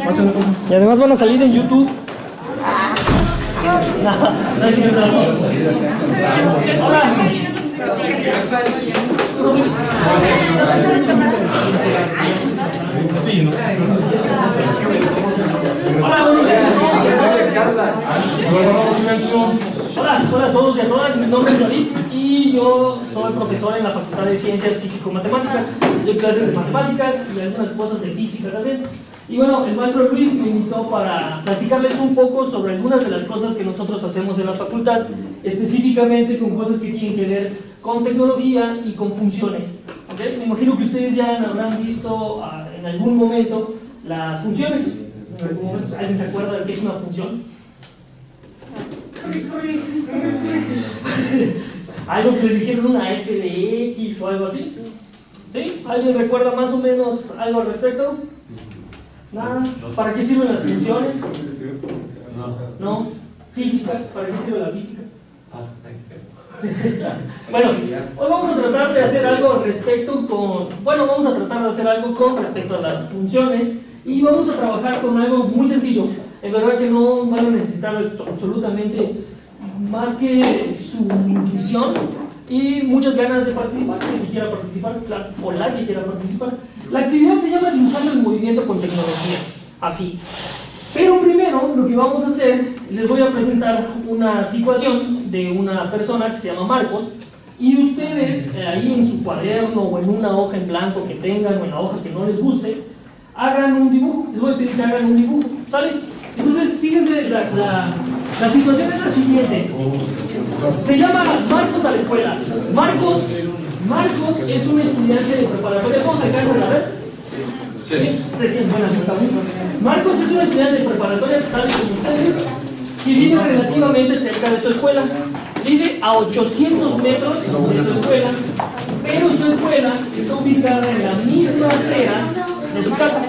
Y además van a salir en YouTube. No es cierto. Hola. Sí, ¿no? Hola a todos y a todas, mi nombre es David y yo soy profesor en la Facultad de Ciencias Físico-Matemáticas. Doy clases de matemáticas y algunas cosas de física también. Y bueno, el maestro Luis me invitó para platicarles un poco sobre algunas de las cosas que nosotros hacemos en la facultad, específicamente con cosas que tienen que ver con tecnología y con funciones. ¿Okay? Me imagino que ustedes ya habrán visto en algún momento las funciones. En algún momento, ¿alguien se acuerda de qué es una función? Algo que les dijeron, una f de x o algo así. ¿Sí? ¿Alguien recuerda más o menos algo al respecto? ¿Nada? ¿Para qué sirven las funciones? No. ¿Física? ¿Para qué sirve la física? Bueno, hoy vamos a tratar de hacer algo al respecto vamos a tratar de hacer algo con respecto a las funciones y vamos a trabajar con algo muy sencillo. En verdad que no van a necesitar absolutamente más que su intuición y muchas ganas de participar, el que quiera participar, o la que quiera participar. La actividad se llama Dibujando el Movimiento con Tecnología, así. Pero primero lo que vamos a hacer, les voy a presentar una situación de una persona que se llama Marcos y ustedes ahí en su cuaderno o en una hoja en blanco que tengan o en la hoja que no les guste, hagan un dibujo. Les voy a pedir que hagan un dibujo, ¿sale? Entonces fíjense, la situación es la siguiente. Se llama Marcos a la escuela. Marcos es un estudiante de preparatoria. ¿Cómo se alcanza a ver? Sí. Marcos es un estudiante de preparatoria, tal como ustedes, que vive relativamente cerca de su escuela. Vive a 800 metros de su escuela, pero su escuela está ubicada en la misma acera de su casa.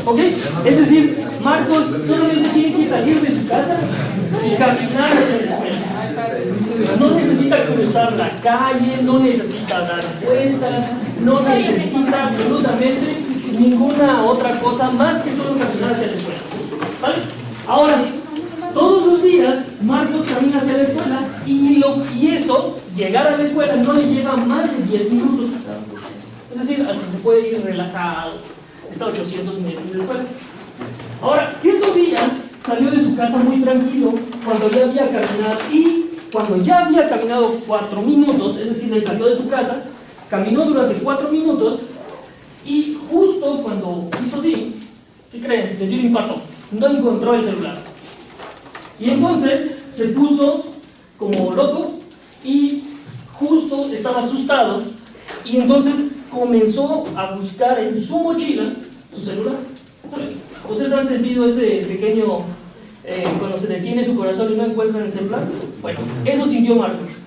¿Ok? Es decir, Marcos solamente tiene que salir de su casa y caminar hacia la escuela. No necesita cruzar la calle, no necesita dar vueltas, no necesita absolutamente ninguna otra cosa más que solo caminar hacia la escuela. ¿Vale? Ahora, todos los días Marcos camina hacia la escuela y eso, llegar a la escuela, no le lleva más de 10 minutos. Es decir, hasta se puede ir relajado, está a 800 metros de la escuela. Ahora, cierto día salió de su casa muy tranquilo cuando ya había caminado cuando ya había caminado 4 minutos, es decir, él salió de su casa, caminó durante 4 minutos y justo cuando hizo así, ¿qué creen? Le dio un infarto, no encontró el celular. Y entonces se puso como loco y justo estaba asustado y entonces comenzó a buscar en su mochila su celular. ¿Ustedes han sentido ese pequeño cuando se detiene su corazón y no encuentran el celular? Bueno, eso sintió Marcos.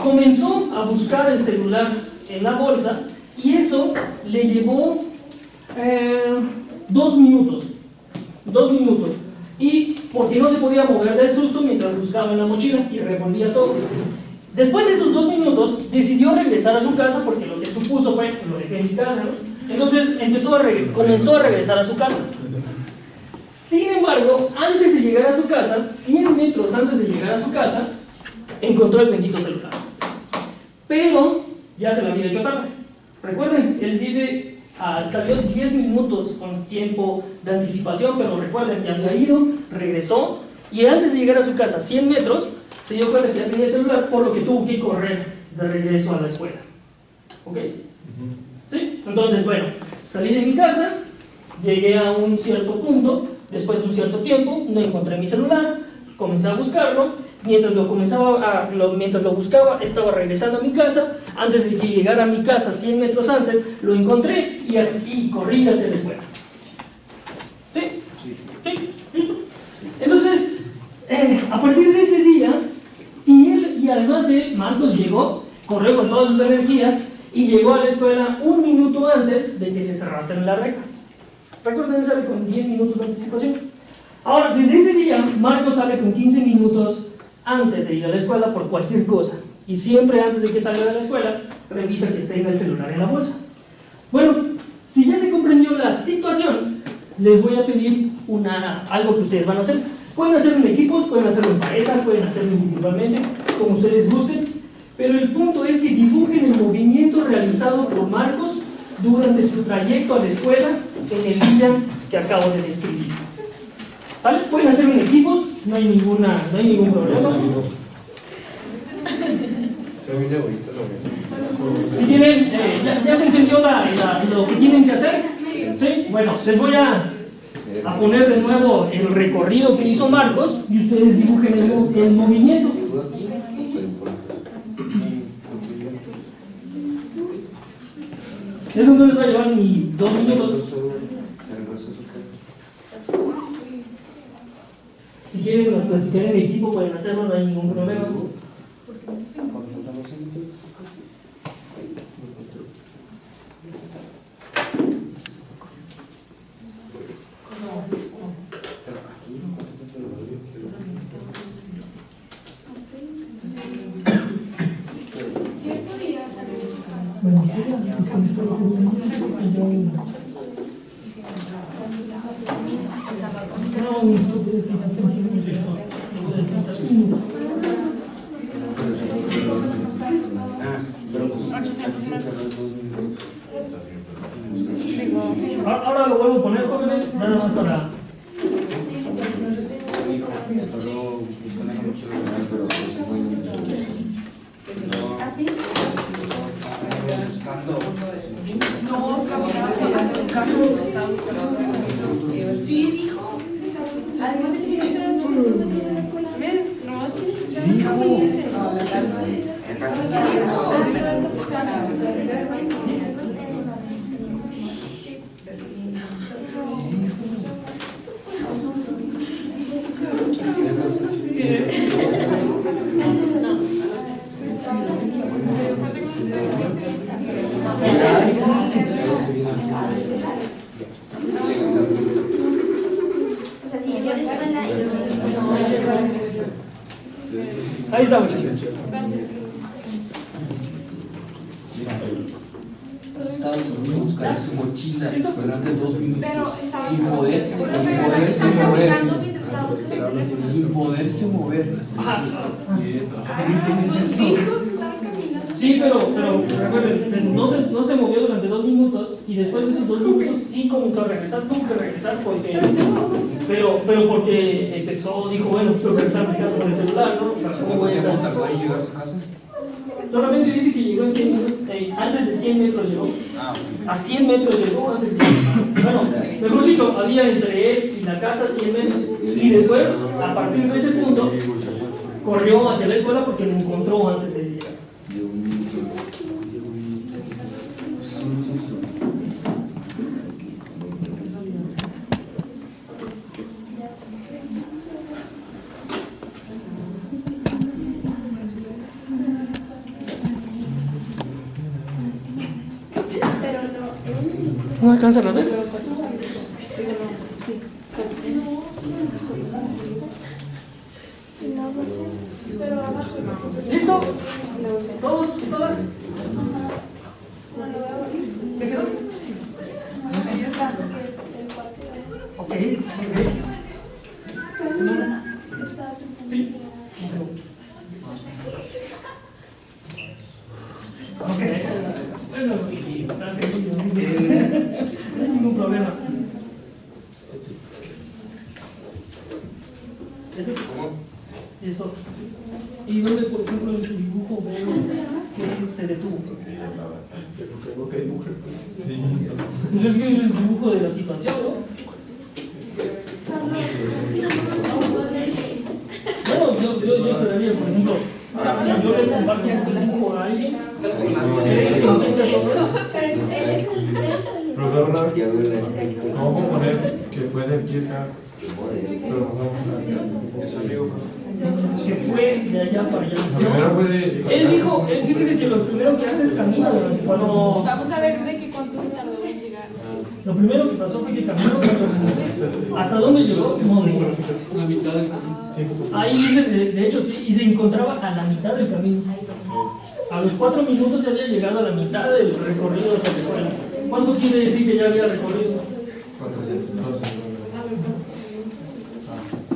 Comenzó a buscar el celular en la bolsa y eso le llevó 2 minutos. 2 minutos. Y porque no se podía mover del susto mientras buscaba en la mochila y revolvía todo. Después de esos 2 minutos decidió regresar a su casa porque lo que supuso fue que lo dejé en mi casa, ¿no? Entonces comenzó a regresar a su casa. Sin embargo, antes de llegar a su casa, 100 metros antes de llegar a su casa, encontró el bendito celular. Pero ya se lo había hecho tarde. Recuerden, él salió 10 minutos con tiempo de anticipación, pero recuerden, ya había ido, regresó, y antes de llegar a su casa, 100 metros, se dio cuenta que ya tenía el celular, por lo que tuvo que correr de regreso a la escuela. ¿Ok? ¿Sí? Entonces, bueno, salí de mi casa, llegué a un cierto punto, después de un cierto tiempo, no encontré mi celular, comencé a buscarlo, mientras lo buscaba, estaba regresando a mi casa, antes de que llegara a mi casa 100 metros antes, lo encontré y corrí hacia la escuela. ¿Sí? ¿Sí? ¿Listo? Entonces, a partir de ese día, y además Marcos corrió con todas sus energías y llegó a la escuela 1 minuto antes de que le cerrasen la reja. Recuerden, sale con 10 minutos de anticipación. Ahora, desde ese día, Marcos sale con 15 minutos antes de ir a la escuela por cualquier cosa. Y siempre antes de que salga de la escuela, revisa que tenga el celular en la bolsa. Bueno, si ya se comprendió la situación, les voy a pedir algo que ustedes van a hacer. Pueden hacerlo en equipos, pueden hacerlo en parejas, pueden hacerlo individualmente, como ustedes gusten, pero el punto es que dibujen el movimiento realizado por Marcos durante su trayecto a la escuela en el día que acabo de describir. ¿Vale? Pueden hacerlo en equipos, no hay ningún problema. Si tienen, ¿ya se entendió lo que tienen que hacer? ¿Sí? Bueno, les voy a poner de nuevo el recorrido que hizo Marcos y ustedes dibujen el movimiento. Eso no les va a llevar ni 2 minutos. Si quieren platicar en equipo pueden hacerlo, no hay ningún problema. Ahora lo vuelvo a poner, jóvenes, nada más para... No, caminaba hacia el carro. Sí, dijo. Además de que yo era en la escuela. ¿Ves? No, es que ya no casi ese. No, la casa. Ahí está, muchachos. Estaba buscar su mochila durante 2 minutos Pero estaba sin poderse mover. Sí, pero recuerden, no se movió durante 2 minutos y después de esos 2 minutos sí comenzó a regresar, tuvo que regresar porque, pero porque empezó, dijo, bueno, tengo que regresar a mi casa con el celular, ¿no? ¿Cuánto tiempo tardó en llegar a su casa? Solamente dice que llegó en 100 minutos, antes de 100 metros llegó. A 100 metros llegó antes de... Bueno, mejor dicho, había entre él y la casa 100 metros. Y después, a partir de ese punto, corrió hacia la escuela porque lo encontró antes de llegar. ¿No alcanza a ver? ¿Listo? ¿Todos? ¿Todas? ¿Qué quedó? Ok, ok. Bueno, está seguido. No hay ningún problema. Eso. ¿Y dónde, por ejemplo, en su dibujo veo que se detuvo? Pues es que es el dibujo de la situación, ¿no? Bueno, yo esperaría, por ejemplo, si yo le comparto un dibujo a alguien, vamos a poner que fue de aquí acá, pero no vamos a Es amigo. que fue de allá para allá. primero fue de... Él dijo, fíjese que lo primero que hace es caminar. Cuando Vamos a ver de qué cuánto se tardó en llegar. lo primero que pasó fue que caminó. ¿Hasta dónde llegó? No, La mitad del camino. ahí dice, de hecho sí, y se encontraba a la mitad del camino. A los 4 minutos ya había llegado a la mitad del recorrido hacia la escuela. ¿Cuánto quiere decir que ya había recorrido?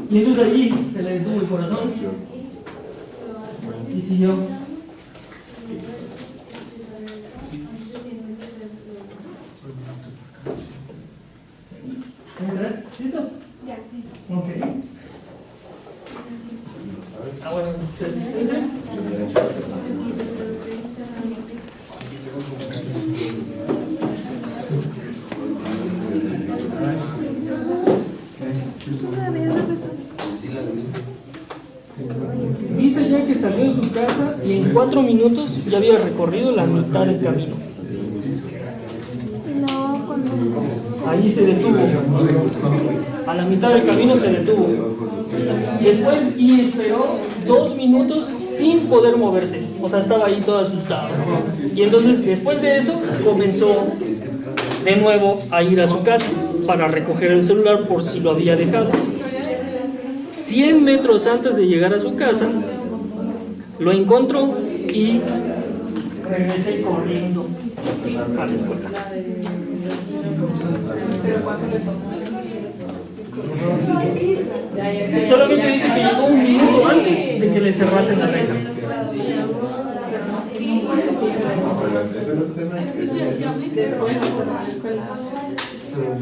Y entonces ahí se le detuvo el corazón y siguió. ¿Entras? ¿Listo? Ya, sí. Ok. Ah, bueno. Dice ya que salió de su casa y en 4 minutos ya había recorrido la mitad del camino. No, cuando... Ahí se detuvo. A la mitad del camino se detuvo. Después y esperó 2 minutos sin poder moverse. O sea, estaba ahí todo asustado. Y entonces, después de eso, comenzó de nuevo a ir a su casa para recoger el celular por si lo había dejado. 100 metros antes de llegar a su casa, lo encontró y regresé corriendo a la escuela. Solamente dice que llegó 1 minuto antes de que le cerrasen la reja.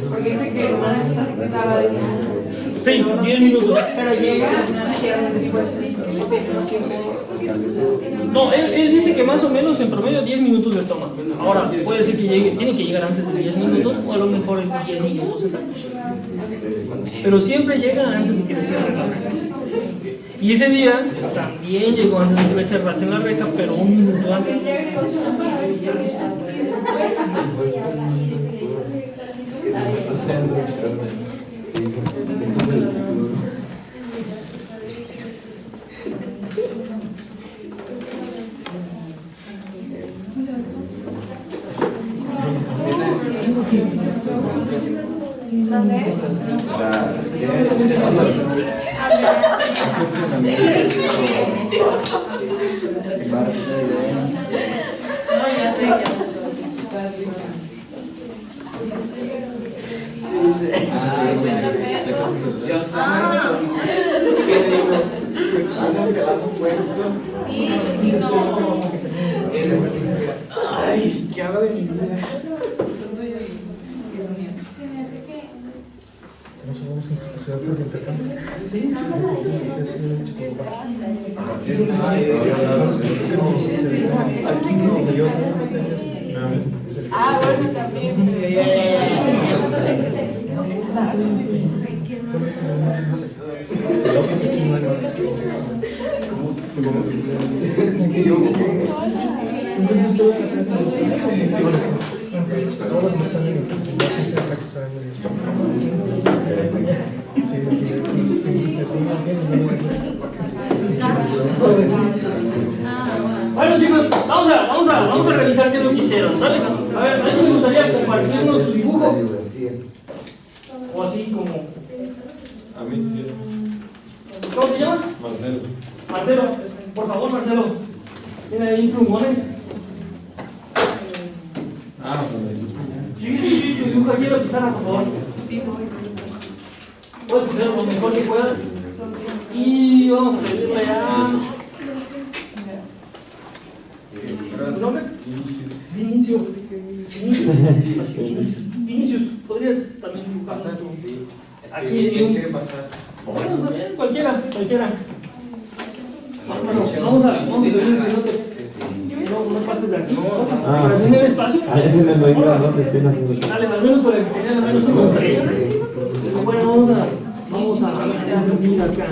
Porque dice que estaba de... Sí, 10 minutos. Pero llega después. No, él dice que más o menos en promedio 10 minutos le toma. Ahora, puede ser que llegue, tiene que llegar antes de 10 minutos o a lo mejor en 10 minutos exactos. Pero siempre llega antes de que le cierren la reja. Y ese día también llegó antes de que le cerrasen la reja, pero 1 minuto antes. Dios santo. ¿Qué digo? Cochino que la han puesto. Sí, cochino. Ay, ¿qué hago de mi vida? No somos estudiantes de internet. Sí, Ah, bueno, también. Bueno chicos, vamos a revisar qué es lo que hicieron, ¿sale? A ver, ¿a alguien le gustaría compartirnos su dibujo? O así como... A mí sí. ¿Cómo te llamas? Marcelo. Marcelo, por favor Marcelo. ¿Tiene ahí plumones? Ah, Sí, tu dibujo aquí en la pizarra, por favor. Puedes poner lo mejor que puedas. Y vamos a pedirle a... ¿Tu nombre? Vinicius. Vinicius, ¿podrías también dibujar? ¿Pasar? Sí. Es que Aquí ¿quién quiere pasar? Bueno, también, cualquiera. Bueno, vamos a pedir que no pases de aquí. Para tener espacio. Dale, al menos para que tengan al menos unos 3. Bueno, vamos a venir acá.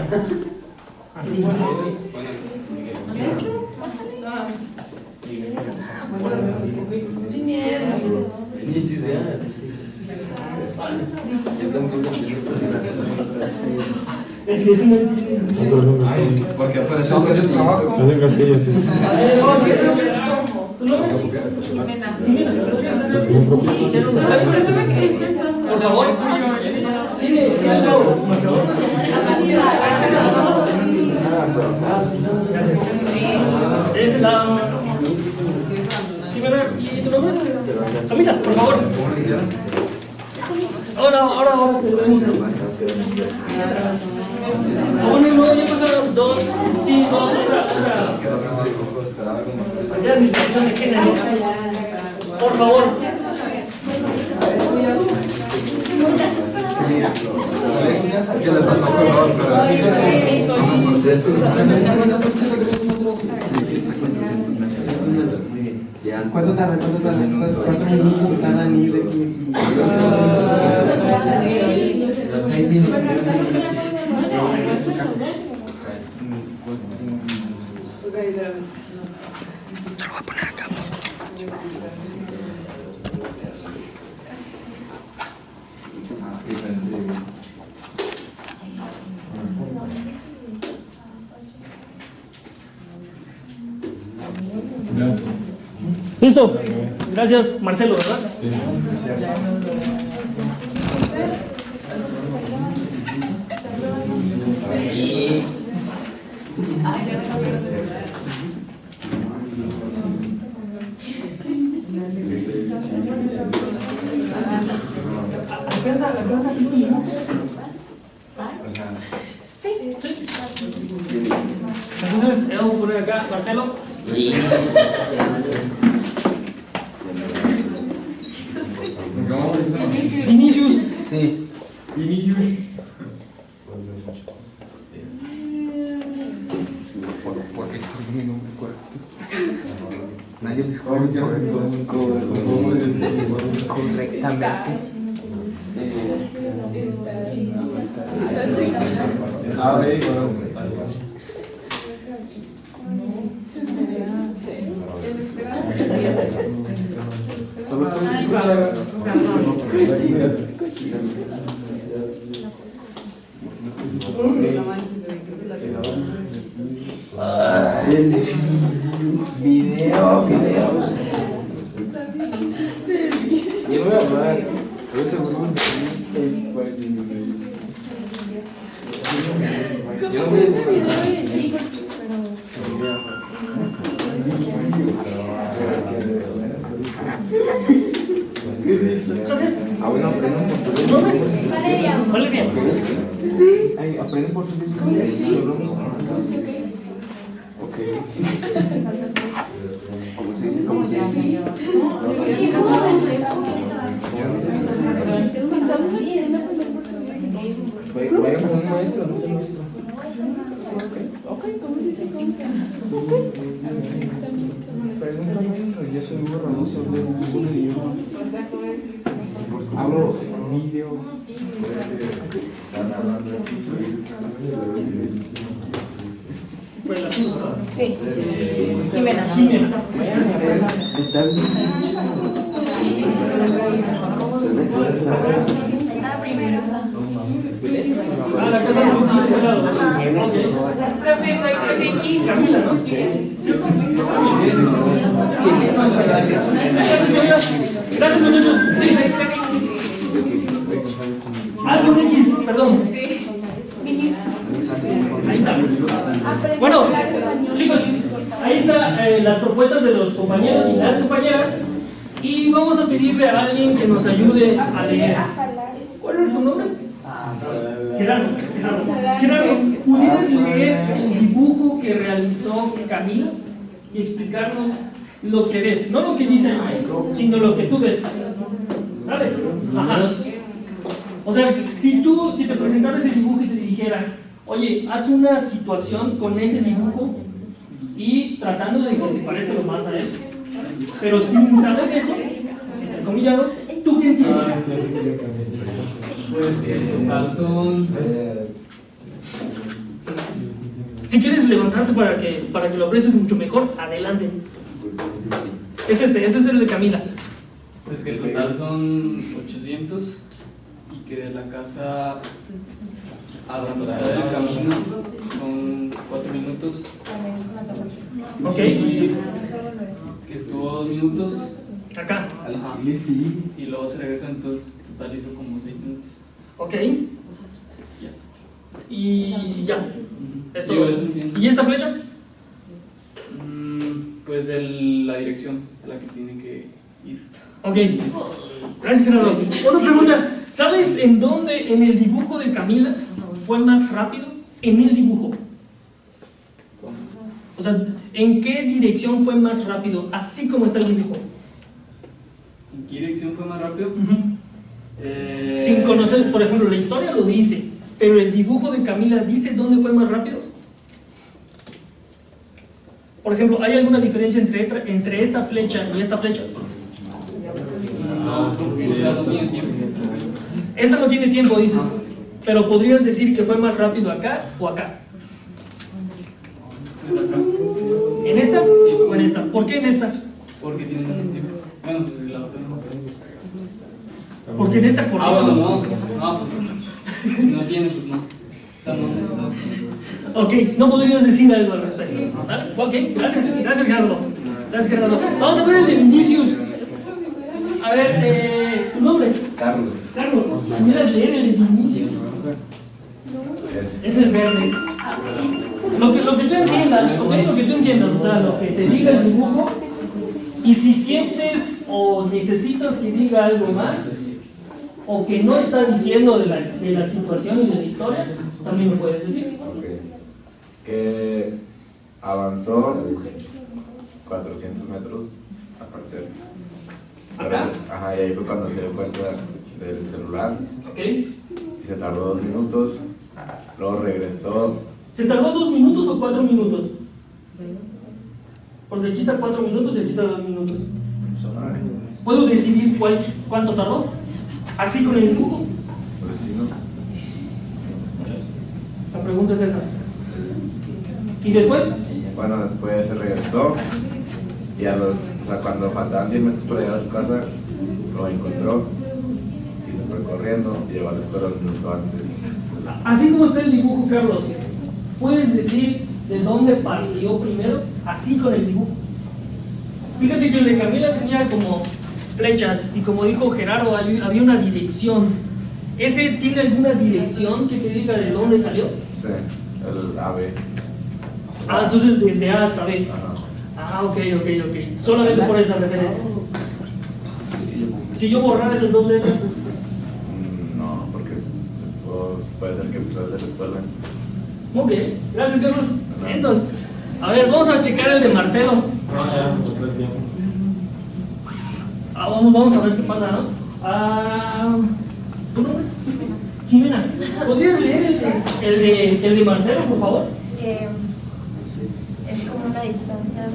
Así. Sin miedo. Vinicius, ya. Es que es una... Ay, porque aparece el trabajo. ¿Tu nombre? Jimena. Por favor. Tiene algo. Es la... Jimena, ¿y tu nombre? Amita, por favor. Ahora Uno y luego ya pasaron dos, sí, dos, otra. Ya discusión de género. Por favor. Es que le faltó color, pero así ¿Cuánto tarda? ¿Cuántos minutos tarda en ir de aquí a aquí? 6 minutos. Te lo voy a poner acá. Listo. Gracias, Marcelo, ¿verdad? ¿Alcanza Sí. Entonces, vamos a poner acá, Marcelo. Vinicius. Sí. Porque es mi nombre correcto. Nadie lo escribe correctamente. Video. Yo no voy a hablar. Yo seguro yo no voy a Entonces, bueno, aprenden portugués. Valeria. Valeria. Ay, aprenden portugués. Ok. ¿Cómo se dice? Estamos aprendiendo a aprender portugués. Vaya con un maestro, no sé maestro. ¿Cómo se dice? Pregunta maestro, yo soy burro, no sé hablar ningún idioma. Hablo video. Pues la tuya, ¿verdad? Sí. Jimena. Está bien. Ah, la casa de luz de ese lado. Ok. Profe, soy profe Kiss. Camila, ¿no? Gracias, muchachos. Sí. Hace un X, perdón. Ahí está. Bueno, chicos, ahí están las propuestas de los compañeros y las compañeras. Y vamos a pedirle a alguien que nos ayude a leer. ¿Cuál es tu nombre? Gerardo. ¿Pudieras leer el dibujo que realizó Camila y explicarnos lo que ves? No lo que dice ahí, sino lo que tú ves. ¿Sale? Ajá. O sea, si te presentara ese dibujo y te dijera, oye, haz una situación con ese dibujo y tratando de que se parezca lo más a él, pero sin saber eso, entrecomillado, ¿tú qué entiendes? Pues en total son. Si quieres levantarte para que lo aprecies mucho mejor, adelante. Ese es el de Camila. Pues que en total son 800 y que de la casa a la mitad del camino son 4 minutos. Ok. Y que estuvo 2 minutos. Acá. Ajá. Y luego se regresó, entonces total hizo como 6 minutos. Ok. Y ya. Esto. Digo, eso entiendo. ¿Y esta flecha? Pues la dirección a la que tiene que ir. Ok. Gracias, Gerardo. Una pregunta. ¿Sabes en dónde en el dibujo de Camila fue más rápido? En el dibujo. O sea, ¿en qué dirección fue más rápido? Así como está el dibujo. ¿En qué dirección fue más rápido? Sin conocer, por ejemplo, la historia lo dice, pero el dibujo de Camila dice dónde fue más rápido. Por ejemplo, ¿hay alguna diferencia entre esta flecha y esta flecha? No, o sea, no tiene tiempo. Esta no tiene tiempo, dices, pero podrías decir que fue más rápido acá o acá. ¿En esta o en esta? ¿Por qué en esta? Porque tiene menos tiempo. Bueno, pues la otra no. Porque en esta corrió. Bueno, no, pues si no tiene, pues no. O sea, no es necesario. Ok, no podrías decir algo al respecto, ¿sale? Ok, gracias Gerardo. Gracias Gerardo. Vamos a ver el de Vinicius. A ver, ¿tu nombre? Carlos. Carlos, ¿pudieras leer el de Vinicius? Es el verde. Lo que tú entiendas, ¿ok? Lo que tú entiendas, o sea, lo que te diga el dibujo. Y si sientes o necesitas que diga algo más, o que no está diciendo de la situación y de la historia, también lo puedes decir. Okay. Que avanzó 400 metros al parecer. ¿Acá? Ajá, y ahí fue cuando se dio cuenta del celular. ¿Ok? Y se tardó 2 minutos. Luego regresó. ¿Se tardó 2 minutos o 4 minutos? Porque aquí está 4 minutos y aquí está 2 minutos. ¿Puedo decidir cuánto tardó? ¿Así con el dibujo? Pues sí, ¿no? La pregunta es esa. ¿Y después? Bueno, después se regresó. Y o sea, cuando faltaban 100 metros para llegar a su casa, lo encontró. Y se fue corriendo y llegó a la escuela un minuto antes. Así como está el dibujo, Carlos, ¿puedes decir de dónde partió primero? Así con el dibujo. Fíjate que el de Camila tenía como flechas y como dijo Gerardo, había una dirección. ¿Ese tiene alguna dirección que te diga de dónde salió? Sí, el AB. Ah, entonces desde A hasta B. Ajá. Ah, ok. Solamente por esa referencia. Si yo borrara esas dos letras. No, porque pues, puede ser que empezó desde la escuela. Ok, gracias Carlos. Entonces, a ver, vamos a checar el de Marcelo. Vamos a ver qué pasa, ¿no? ¿Tu nombre? Jimena, ¿podrías leer el de Marcelo, por favor? Es como una distancia de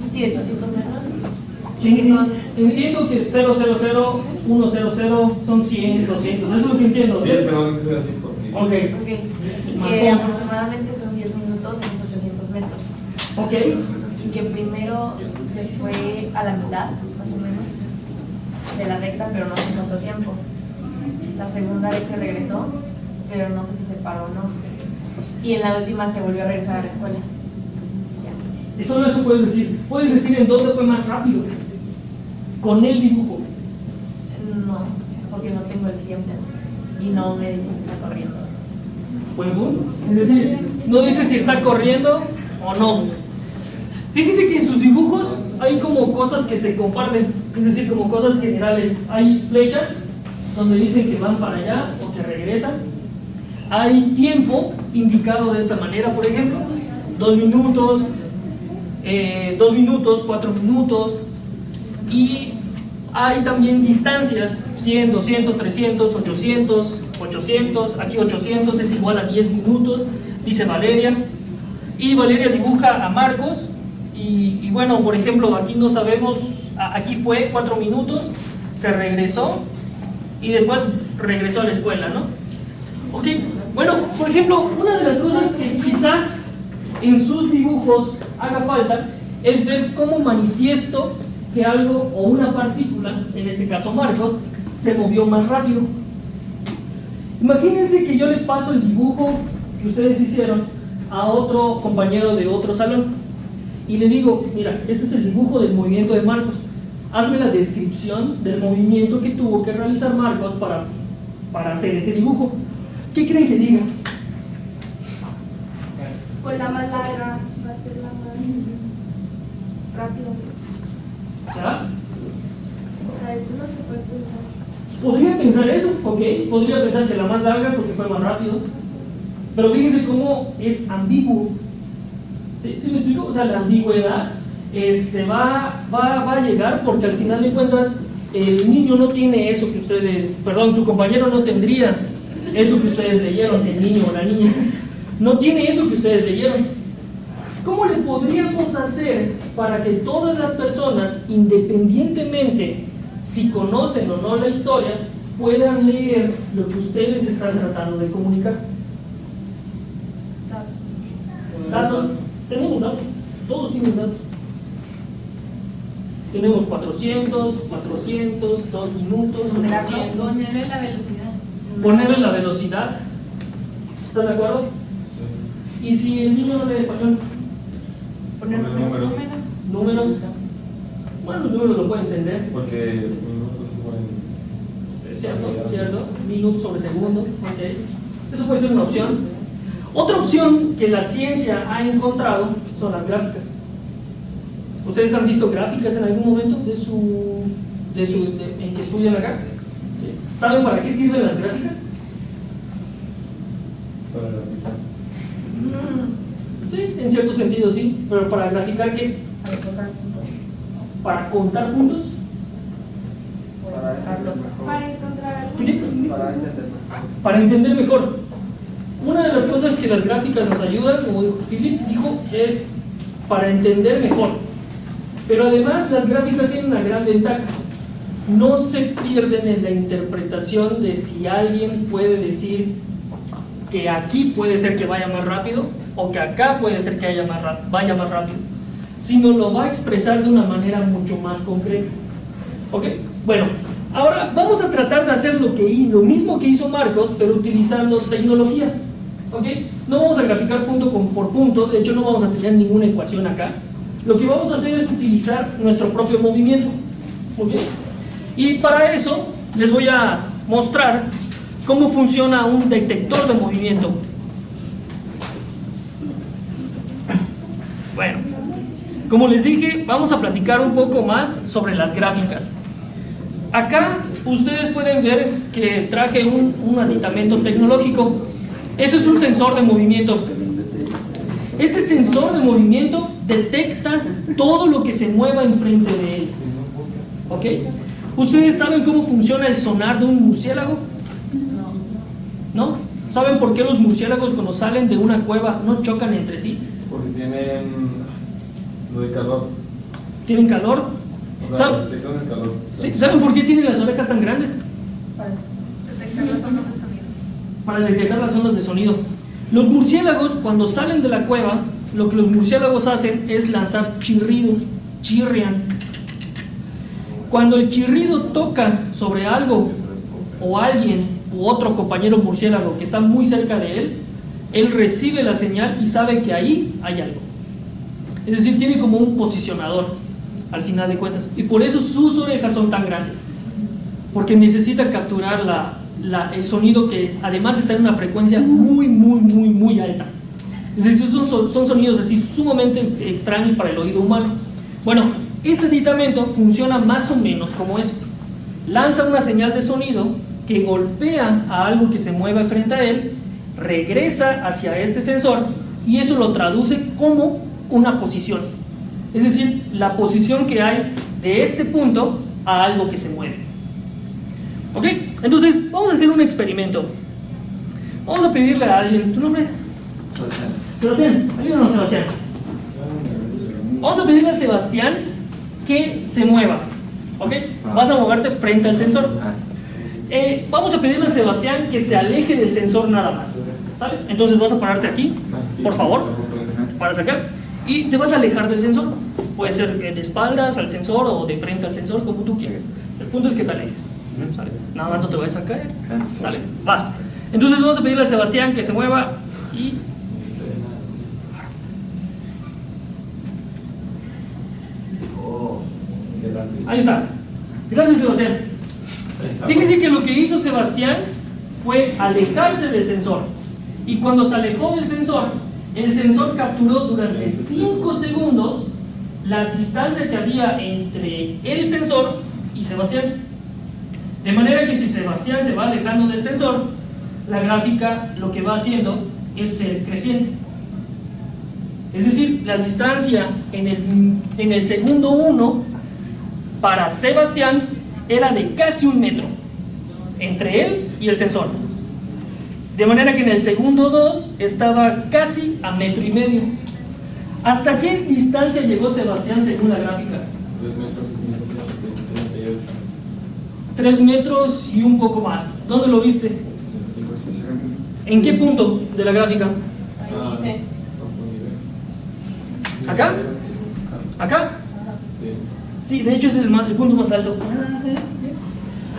800 metros. Y que son. Entiendo que 000, 100 son 100, 200. Eso es lo que entiendo. Sí, pero que sea así por mí. Ok. Y que aproximadamente son 10 minutos en esos 800 metros. Ok. Y que primero se fue a la mitad, más o menos, de la recta, pero no sé cuánto tiempo. La segunda vez se regresó, pero no sé si se paró o no. Y en la última se volvió a regresar a la escuela. Ya. Y solo eso puedes decir. Puedes decir en dónde fue más rápido. Con el dibujo. No, porque no tengo el tiempo. Y no me dice si está corriendo. Buen punto. Es decir, no dice si está corriendo o no. Fíjese que en sus dibujos hay como cosas que se comparten, es decir, como cosas generales. Hay flechas donde dicen que van para allá o que regresan. Hay tiempo indicado de esta manera, por ejemplo, 2 minutos, 2 minutos, 4 minutos. Y hay también distancias, 100, 200, 300, 800, aquí 800 es igual a 10 minutos, dice Valeria. Y Valeria dibuja a Marcos. Y bueno, por ejemplo, aquí no sabemos, aquí fue 4 minutos, se regresó y después regresó a la escuela, ¿no? Ok, bueno, por ejemplo, una de las cosas que quizás en sus dibujos haga falta es ver cómo manifiesto que algo o una partícula, en este caso Marcos, se movió más rápido. Imagínense que yo le paso el dibujo que ustedes hicieron a otro compañero de otro salón y le digo, mira, este es el dibujo del movimiento de Marcos, hazme la descripción del movimiento que tuvo que realizar Marcos para hacer ese dibujo. ¿Qué creen que diga? Pues la más larga va a ser la más rápida. ¿Será? O sea, Hasta eso no se puede pensar. Podría pensar eso, ok, podría pensar que la más larga porque fue más rápido, pero fíjense cómo es ambiguo. ¿Sí me explico? O sea, la ambigüedad se va a llegar porque al final de cuentas el niño no tiene eso que ustedes, perdón, su compañero no tendría eso que ustedes leyeron, el niño o la niña, no tiene eso que ustedes leyeron. ¿Cómo le podríamos hacer para que todas las personas, independientemente si conocen o no la historia, puedan leer lo que ustedes están tratando de comunicar? Datos. Tenemos datos. Todos tienen datos. Tenemos 400, 2 minutos, 400. Ponerle la velocidad. Ponerle la velocidad. ¿Están de acuerdo? ¿Y si el niño no lee español? Poner Números. Bueno, los números lo puede entender. Porque minutos pueden. ¿Cierto? Minutos sobre segundo. Okay. Eso puede ser una opción. Otra opción que la ciencia ha encontrado son las gráficas. ¿Ustedes han visto gráficas en algún momento en que estudian acá? ¿Saben para qué sirven las gráficas? Para graficar. Sí, en cierto sentido sí, pero ¿para graficar qué? ¿Para contar puntos? Para encontrar. ¿Sí? Para entender mejor. Una de las cosas que las gráficas nos ayudan, como dijo Philip, es para entender mejor. Pero además las gráficas tienen una gran ventaja. No se pierden en la interpretación de si alguien puede decir que aquí puede ser que vaya más rápido o que acá puede ser que vaya más rápido, sino lo va a expresar de una manera mucho más concreta. ¿Ok? Bueno, ahora vamos a tratar de hacer lo mismo que hizo Marcos, pero utilizando tecnología. ¿Ok? No vamos a graficar punto por punto, de hecho no vamos a tener ninguna ecuación acá. Lo que vamos a hacer es utilizar nuestro propio movimiento. ¿Ok? Y para eso les voy a mostrar cómo funciona un detector de movimiento. Bueno, como les dije, vamos a platicar un poco más sobre las gráficas. Acá ustedes pueden ver que traje un aditamento tecnológico. Esto es un sensor de movimiento. Este sensor de movimiento detecta todo lo que se mueva enfrente de él. ¿Ok? ¿Ustedes saben cómo funciona el sonar de un murciélago? ¿No? ¿Saben por qué los murciélagos cuando salen de una cueva no chocan entre sí? Porque tienen lo de calor. ¿Tienen calor? O sea, detectan el calor. ¿Sí? ¿Saben por qué tienen las orejas tan grandes? Detectar las ondas de sonido. Para detectar las ondas de sonido. Los murciélagos, cuando salen de la cueva, lo que los murciélagos hacen es lanzar chirridos, chirrian. Cuando el chirrido toca sobre algo o alguien u otro compañero murciélago que está muy cerca de él recibe la señal y sabe que ahí hay algo. Es decir, tiene como un posicionador al final de cuentas. Y por eso sus orejas son tan grandes, porque necesita capturar el sonido que además está en una frecuencia muy alta. Es decir, son sonidos así sumamente extraños para el oído humano. Bueno, este aditamento funciona más o menos como eso. Lanza una señal de sonido que golpea a algo que se mueve frente a él, regresa hacia este sensor y eso lo traduce como una posición. Es decir, la posición que hay de este punto a algo que se mueve. ¿Ok? Entonces, vamos a hacer un experimento. Vamos a pedirle a alguien, ¿tu nombre? Sebastián, ayúdanos, Sebastián. Vamos a pedirle a Sebastián que se mueva. ¿Ok? Vas a moverte frente al sensor. Vamos a pedirle a Sebastián que se aleje del sensor nada más. ¿Sale? Entonces vas a pararte aquí, por favor, para sacar. Y te vas a alejar del sensor. Puede ser de espaldas al sensor o de frente al sensor, como tú quieras. El punto es que te alejes. ¿Sale? Nada más no te vayas a caer. ¿Sale? Va. Entonces vamos a pedirle a Sebastián que se mueva y... Ahí está. Gracias, Sebastián. Fíjense que lo que hizo Sebastián fue alejarse del sensor. Y cuando se alejó del sensor, el sensor capturó durante 5 segundos la distancia que había entre el sensor y Sebastián. De manera que si Sebastián se va alejando del sensor, la gráfica lo que va haciendo es ser creciente. Es decir, la distancia en el segundo 1 para Sebastián era de casi 1 metro entre él y el sensor. De manera que en el segundo 2 estaba casi a 1,5 metros. ¿Hasta qué distancia llegó Sebastián según la gráfica? 3 metros y un poco más. ¿Dónde lo viste? ¿En qué punto de la gráfica? Ahí dice. ¿Acá? ¿Acá? Sí, de hecho ese es el punto más alto.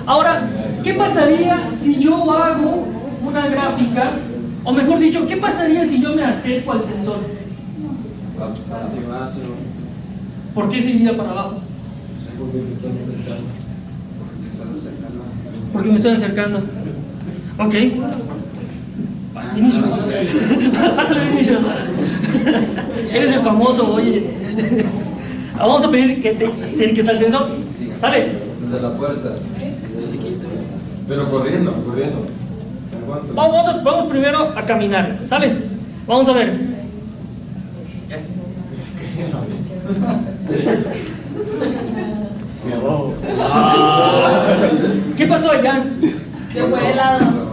Ahora, ¿qué pasaría si yo hago una gráfica? O mejor dicho, ¿qué pasaría si yo me acerco al sensor? ¿Por qué se iría para abajo? Porque me estoy acercando. Ok. Vinicius. Pásale, Vinicius. Eres el famoso, oye. Vamos a pedir que te acerques al sensor. ¿Sale? Desde la puerta. Pero corriendo. Vamos primero a caminar. ¿Sale? Vamos a ver. ¿Qué pasó allá? Se fue de lado.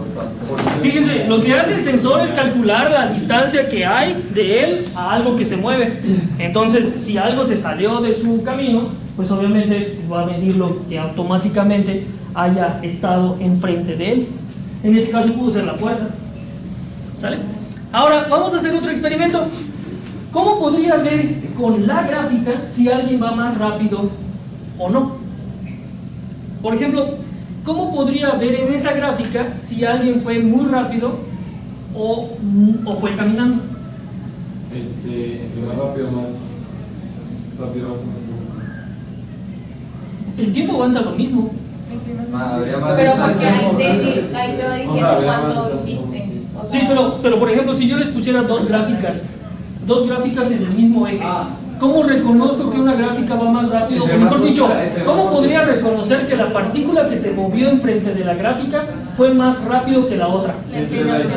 Fíjense, lo que hace el sensor es calcular la distancia que hay de él a algo que se mueve. Entonces, si algo se salió de su camino, pues obviamente va a medir lo que automáticamente haya estado enfrente de él. En este caso pudo ser la puerta. ¿Sale? Ahora, vamos a hacer otro experimento. ¿Cómo podría ver con la gráfica si alguien va más rápido o no? Por ejemplo, ¿cómo podría ver en esa gráfica si alguien fue muy rápido o fue caminando? Entre más rápido, más rápido. El tiempo avanza lo mismo. Pero porque ahí te va diciendo cuánto hiciste. O sea, Sí, pero por ejemplo, si yo les pusiera dos gráficas en el mismo eje, ¿cómo reconozco que una gráfica va más rápido? O mejor dicho, ¿cómo podría reconocer que la partícula que se movió enfrente de la gráfica fue más rápido que la otra? la inclinación.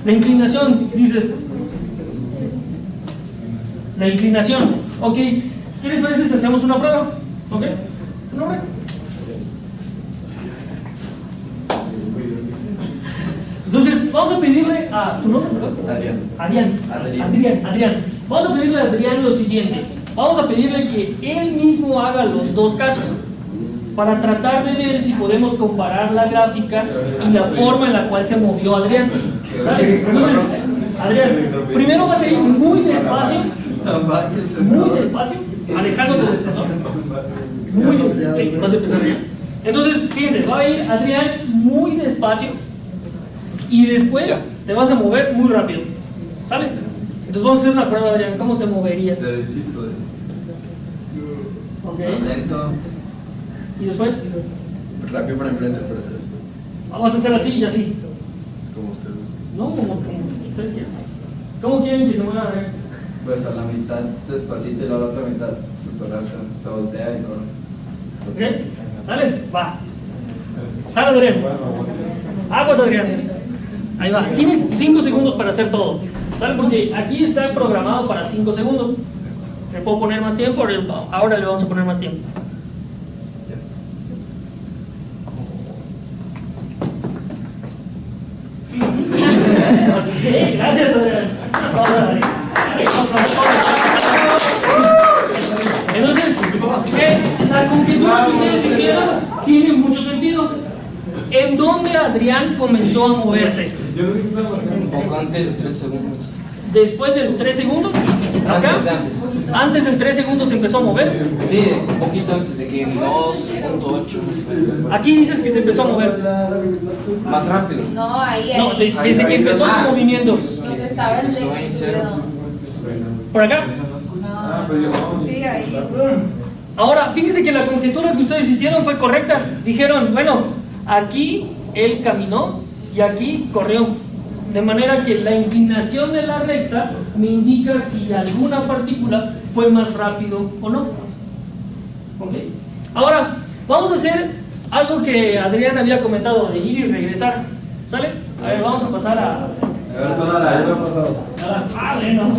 La inclinación, dices. La inclinación. Ok, ¿qué les parece si hacemos una prueba? ¿Ok? ¿Tu nombre? Entonces, vamos a pedirle a tu nombre, Adrián. Vamos a pedirle a Adrián lo siguiente. Vamos a pedirle que él mismo haga los dos casos para tratar de ver si podemos comparar la gráfica y la forma en la cual se movió Adrián. ¿Sale? Entonces, Adrián, primero vas a ir muy despacio, alejándote del sensor. Muy despacio. Sí, vas a empezar bien. Entonces, fíjense, va a ir Adrián muy despacio y después te vas a mover muy rápido. ¿Sale? Entonces vamos a hacer una prueba, Adrián. ¿Cómo te moverías? Derechito. Ok. Lento. ¿Y después? Rápido para enfrente, para atrás. Vamos a hacer así y así. Como usted guste. No, como ustedes quieran. ¿Cómo quieren que se mueva, Adrián? Pues a la mitad despacito y luego a la otra mitad super rápido. Se voltea y corre. ¿Ok? ¿Sale? Va. Sale, Adrián. Aguas, Adrián. Ahí va. Tienes 5 segundos para hacer todo. ¿Sale? Porque aquí está programado para 5 segundos. ¿Le puedo poner más tiempo? Ahora le vamos a poner más tiempo. Ok, gracias, Adrián. Entonces, la conjetura que ustedes hicieron tiene mucho sentido. ¿En dónde Adrián comenzó a moverse? Un poco antes de 3 segundos. Después de 3 segundos, acá, antes del 3 segundos se empezó a mover. Sí, un poquito antes de que en 2.8. Aquí dices que se empezó a mover. Más rápido. No, ahí. No, desde que empezó su movimiento. Donde estaba el dedo. Por acá. Sí, ahí. Ahora, fíjense que la conjetura que ustedes hicieron fue correcta. Dijeron, bueno, aquí él caminó y aquí corrió. De manera que la inclinación de la recta me indica si alguna partícula fue más rápido o no. ¿Ok? Ahora, vamos a hacer algo que Adrián había comentado, de ir y regresar. ¿Sale? A ver, vamos a pasar a... Ah, bueno.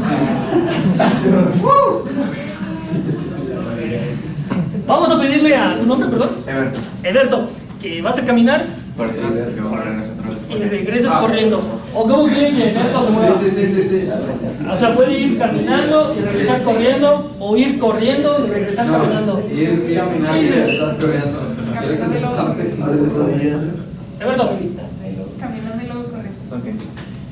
Vamos a pedirle a un nombre, perdón. Ederto, que vas a caminar Para atrás, que vamos a regresar atrás. y regresas corriendo. ¿O cómo quieren que Ederto se mueva? Sí. O sea, puede ir caminando y regresar corriendo, o ir corriendo y regresar caminando. Ir caminando y regresar corriendo. Ederto, Caminando y luego corriendo. Ok.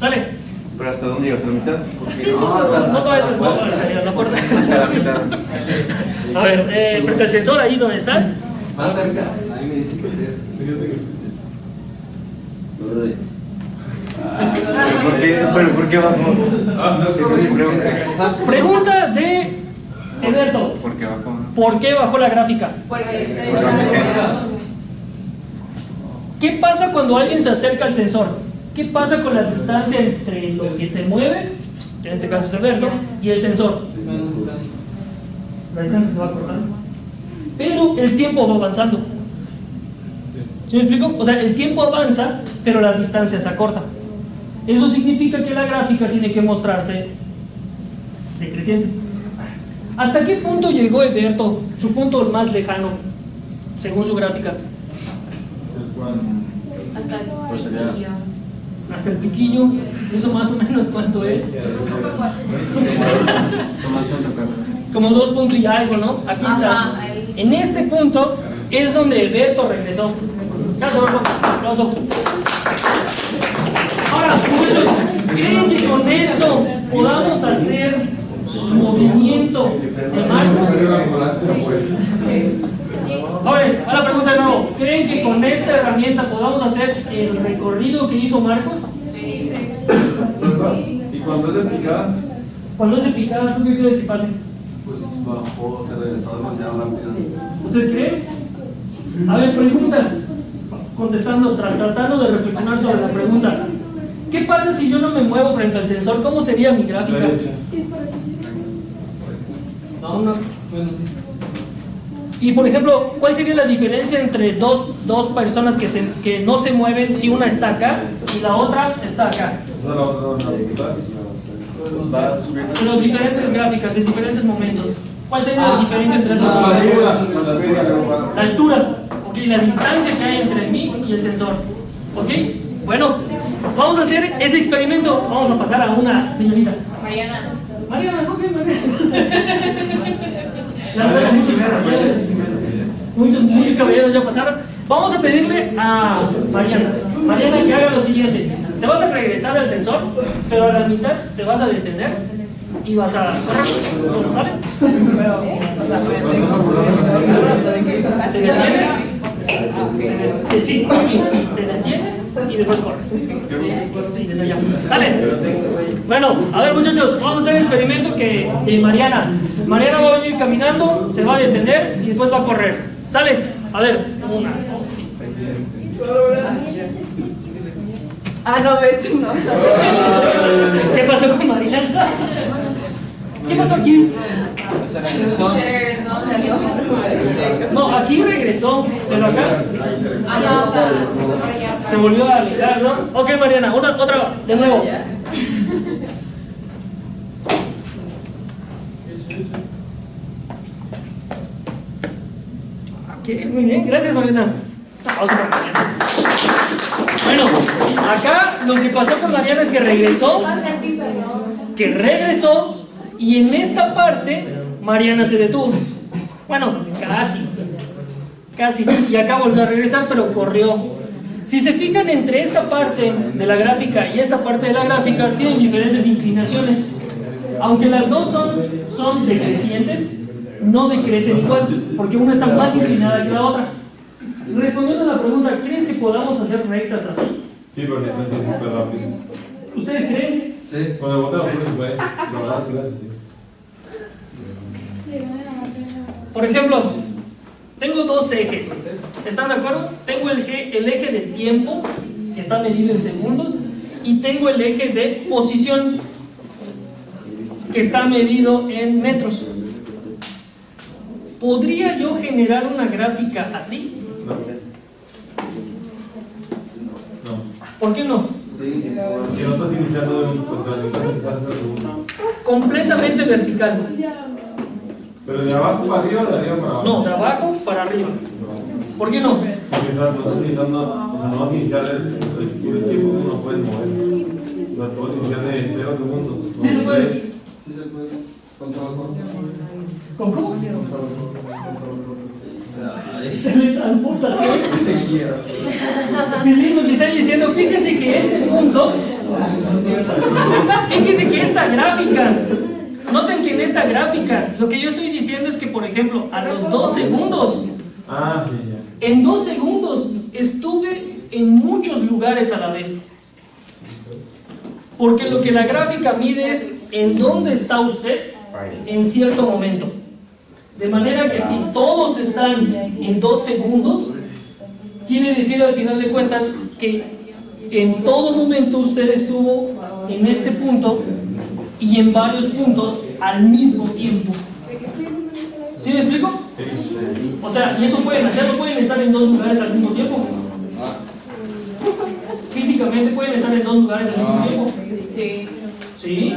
sale. ¿Pero hasta dónde llegas? ¿A la mitad? Sí, no te vayas a salir a la puerta. Hasta la mitad. A ver, frente al sensor, ahí donde estás. Más cerca. Ahí me dice que sí. ¿Pero por qué bajó? Esa es mi pregunta. Pregunta de Ederto. ¿Por qué bajó? ¿Por qué bajó la gráfica? ¿Qué pasa cuando alguien se acerca al sensor? ¿Qué pasa con la distancia entre lo que se mueve, que en este caso es Ederto, y el sensor? La distancia se va cortando. Pero el tiempo va avanzando. ¿Sí me explico? O sea, el tiempo avanza, pero la distancia se acorta. Eso significa que la gráfica tiene que mostrarse decreciente. ¿Hasta qué punto llegó Ederto? Su punto más lejano, según su gráfica. Hasta el piquillo. Hasta el piquillo. ¿Eso más o menos cuánto es? Como 2 puntos y algo, ¿no? Aquí está. Ahí. En este punto es donde Ederto regresó. Gracias, Marco. Aplauso. Ahora, muchachos, ¿creen que con esto podamos hacer movimiento de Marcos? Ahora, a la pregunta de nuevo. ¿Creen que con esta herramienta podamos hacer el recorrido que hizo Marcos? ¿Y cuando es de picada? Cuando es de picada, ¿tú qué crees que pase? Pues bajó, se regresó demasiado rápido. ¿Ustedes creen? A ver, pregunta. Contestando, tratando de reflexionar sobre la pregunta. ¿Qué pasa si yo no me muevo frente al sensor? ¿Cómo sería mi gráfica? No. Y por ejemplo, ¿cuál sería la diferencia entre dos personas que no se mueven si una está acá y la otra está acá? Pero diferentes gráficas, en diferentes momentos. ¿Cuál sería la diferencia entre esas dos? La altura, ok, la distancia que hay entre mí y el sensor. Ok, bueno, vamos a hacer ese experimento. Vamos a pasar a una señorita. Mariana. Mariana, ¿no? ¿Qué es Mariana? Muchos caballeros ya pasaron. Vamos a pedirle a Mariana que haga lo siguiente. Te vas a regresar al sensor, pero a la mitad te vas a detener y vas a correr. ¿Sale? Te detienes. Sí, te detienes y después corres. Sí, desde allá. ¿Sale? Bueno, a ver muchachos, vamos a hacer el experimento de Mariana. Mariana va a venir caminando, se va a detener y después va a correr. ¿Sale? A ver, 1, 2, 3. No, vete, no. ¿Qué pasó con Mariana? ¿Qué pasó aquí? Se regresó, salió. No, aquí regresó, pero acá No, o sea, se volvió a mirar, ¿no? Ok, Mariana, otra, de nuevo. Ok, muy bien, gracias, Mariana. Aplauso para Mariana. Bueno, acá lo que pasó con Mariana es que regresó y en esta parte Mariana se detuvo. Bueno, casi, y acá volvió a regresar, pero corrió. Si se fijan, entre esta parte de la gráfica y esta parte de la gráfica tienen diferentes inclinaciones. Aunque las dos son decrecientes, no decrecen igual, porque una está más inclinada que la otra. Respondiendo a la pregunta, ¿crees que podamos hacer rectas así? Sí, pero necesitas ir súper rápido. ¿Ustedes creen? Sí. Con el botón no se puede. La verdad es que gracias, sí. Por ejemplo, tengo dos ejes. ¿Están de acuerdo? Tengo el eje de tiempo, que está medido en segundos, y tengo el eje de posición, que está medido en metros. ¿podría yo generar una gráfica así? No. ¿Por qué no? Si no estás iniciando de un segundo. Completamente vertical. Pero de abajo para arriba o de arriba para abajo. No, de abajo para arriba. ¿Por qué no? Porque estás iniciando, o sea, no vas a iniciar el tiempo que no puedes mover. O sea, puedes iniciar de 0 segundos. Sí se puede. Sí se puede. Con trabajo. ¿Con cómo? Teletransportación. Mi libro me está diciendo, fíjese que este punto, fíjese que esta gráfica, noten que en esta gráfica, lo que yo estoy diciendo es que, por ejemplo, a los 2 segundos, en 2 segundos estuve en muchos lugares a la vez. Porque lo que la gráfica mide es en dónde está usted en cierto momento. De manera que si todos están en 2 segundos, quiere decir al final de cuentas que en todo momento usted estuvo en este punto y en varios puntos al mismo tiempo. ¿Sí me explico? O sea, y eso pueden hacerlo, pueden estar en 2 lugares al mismo tiempo. Físicamente pueden estar en 2 lugares al mismo tiempo. Sí. Sí,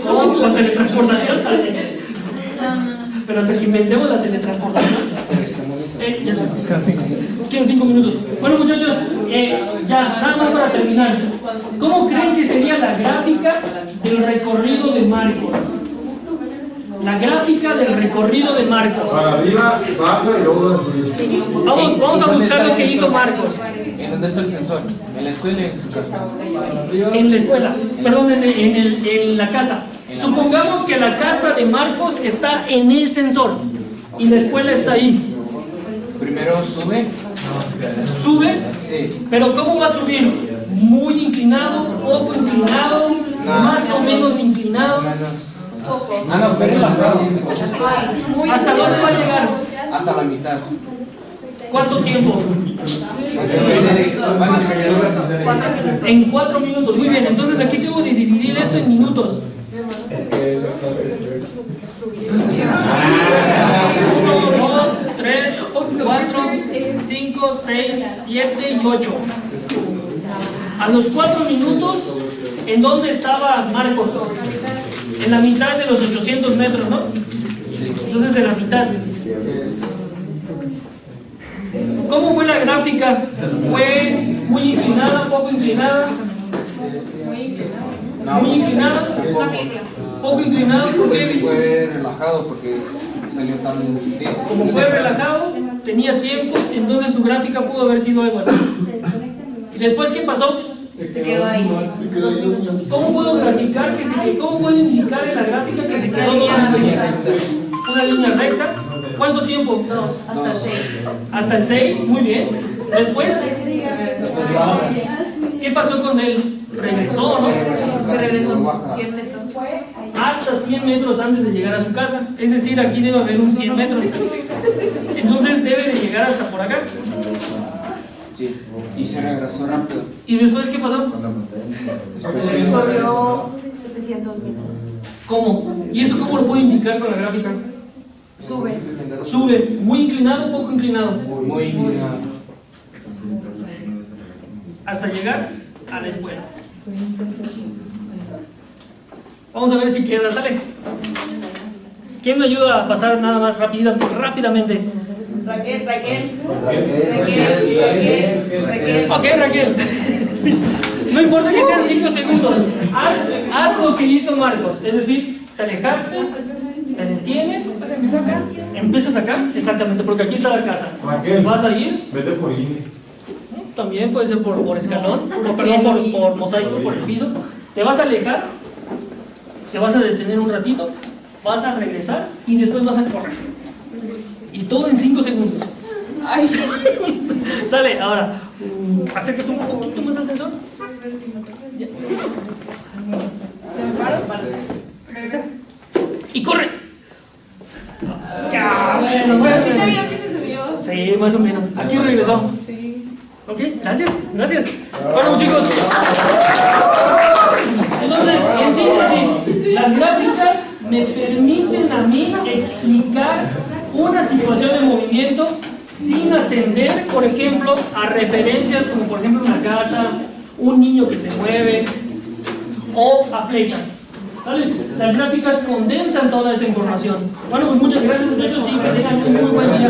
con la teletransportación también. Pero hasta que inventemos la teletransportación. Ya quedan 5 minutos. Bueno, muchachos, ya, nada más para terminar. ¿Cómo creen que sería la gráfica del recorrido de Marcos? La gráfica del recorrido de Marcos. Para arriba, baja y luego Vamos a buscar lo que hizo Marcos. ¿En dónde está el sensor? ¿En la escuela y en su casa? En la escuela, perdón, en la casa. Supongamos que la casa de Marcos está en el sensor y la escuela está ahí. Primero sube. ¿Sube? Sí. ¿Pero cómo va a subir? ¿Muy inclinado? ¿Poco inclinado? ¿Más o menos inclinado? Ah, no, fue relajado. ¿Hasta dónde va a llegar? Hasta la mitad. ¿Cuánto tiempo? En 4 minutos. Muy bien, entonces aquí tengo que dividir esto en minutos. 1, 2, 3, 4, 5, 6, 7 y 8. A los 4 minutos, ¿en dónde estaba Marcos? En la mitad de los 800 metros, ¿no? Entonces en la mitad. ¿Cómo fue la gráfica? ¿Fue muy inclinada, poco inclinada? Muy inclinada. Poco inclinado, ¿por qué? Fue relajado porque salió tan tiempo. Como fue relajado, tenía tiempo, entonces su gráfica pudo haber sido algo así. ¿Y después qué pasó? Se quedó ahí. ¿Cómo puedo graficar que se quedó? ¿Cómo puedo indicar en la gráfica que se quedó una línea recta? ¿Cuánto tiempo? 2, hasta el 6. Hasta el 6, muy bien. Después, ¿qué pasó con él? Regresó, ¿no? Se regresó 100 metros. Hasta 100 metros antes de llegar a su casa. Es decir, aquí debe haber un 100 metros. Entonces debe de llegar hasta por acá. Sí, y se regresó rápido. ¿Y después qué pasó? Corrió 700 metros. ¿Cómo? ¿Y eso cómo lo puedo indicar con la gráfica? Sube. Sube, muy inclinado, poco inclinado. Muy inclinado. Hasta llegar a la escuela. Vamos a ver si queda, ¿sale? ¿Quién me ayuda a pasar nada más rápidamente? Raquel. Ok, Raquel. No importa que sean 5 segundos. Haz lo que hizo Marcos. Es decir, te alejaste, te detienes. Empiezas acá, exactamente, porque aquí está la casa. Raquel, vas a ir. vete por línea. También puede ser por escalón, no, perdón, por mosaico, por el piso. Te vas a alejar, te vas a detener un ratito, vas a regresar y después vas a correr. Y todo en 5 segundos. Ay. Sale, ahora, acércate un poquito más al sensor. Ya. Y corre. Bueno, Pero sí se vio que se subió. sí, más o menos. Aquí regresó. Sí. Ok, gracias. Bueno, chicos. Entonces, en síntesis, Las gráficas me permiten a mí explicar una situación de movimiento sin atender, por ejemplo, a referencias como por ejemplo una casa, un niño que se mueve o a flechas. ¿Vale? Las gráficas condensan toda esa información. Bueno, pues muchas gracias muchachos y que tengan un muy buen día.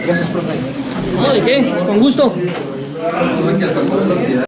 Gracias, profe. No, ¿de qué? Con gusto.